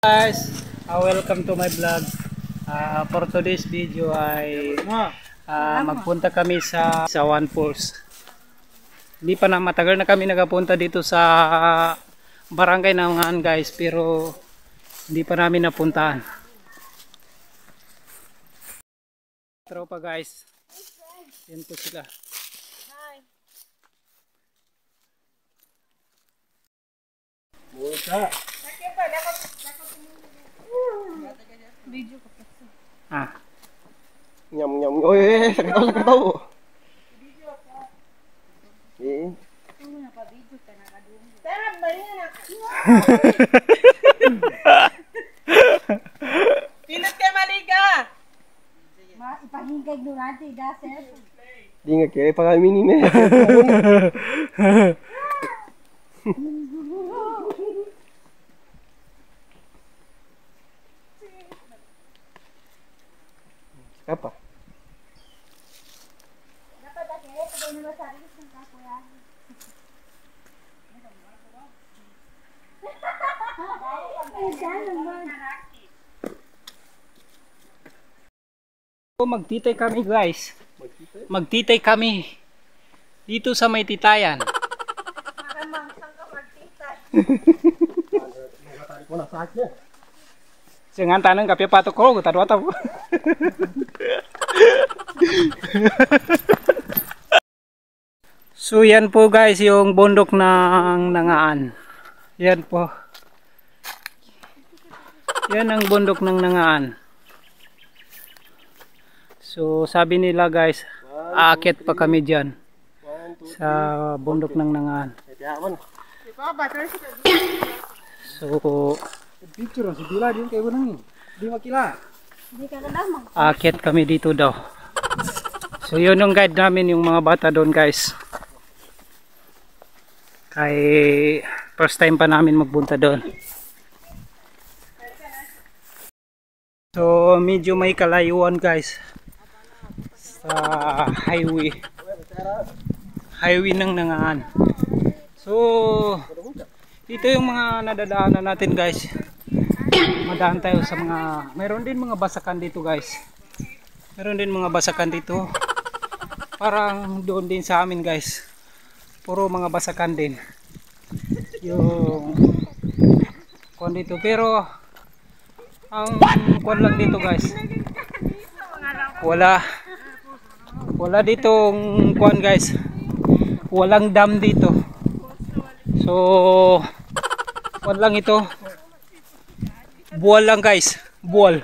Guys, welcome to my vlog. For today's video ay magpunta kami sa One Falls. Hindi pa na matagal na kami nagapunta dito sa barangay Nangan guys, pero hindi pa namin napuntahan. Tropa guys. Yan po sila. Hi. Buka. Video ko pa. Nyam. Oy, sakit tahu. Video ko. Eh. Ano na pa video ka nakadunggo. Tara, bali na. Pinat ka maliga. Ipahingkay durante dasel. Di nga kaya pa kami ni ne. Apa? Dapat lagi pagay na sarili ng kakuya. Magtitay kami guys. Magtitay kami dito sa may titayan. Maramang sang ka magtitay. Wala sakit. Jangan tanang kape patok ko tadwa ta. So yan po guys yung bundok ng Nangaan. Yan po. Yan ang bundok ng Nangaan. So sabi nila guys, aakyat pa kami diyan sa bundok ng Nangaan. So picture si Bila din kayo nang di makila. Hindi ka kadamang. Aakyat kami dito daw. So yun yung guide namin yung mga bata doon guys. Kay first time pa namin magpunta doon. So medyo may kalayuan guys sa highway ng Nangaan. So dito yung mga nadadaanan natin guys. Madaan tayo sa mga, mayroon din mga basakan dito guys. Mayroon din mga basakan dito. Parang doon din sa amin guys. Puro mga basakan din. Yung kuwan dito. Pero ang kuwan lang dito guys. Wala ditong kuwan guys. Walang dam dito. So kuwan lang ito. Buwal lang guys. Buwal.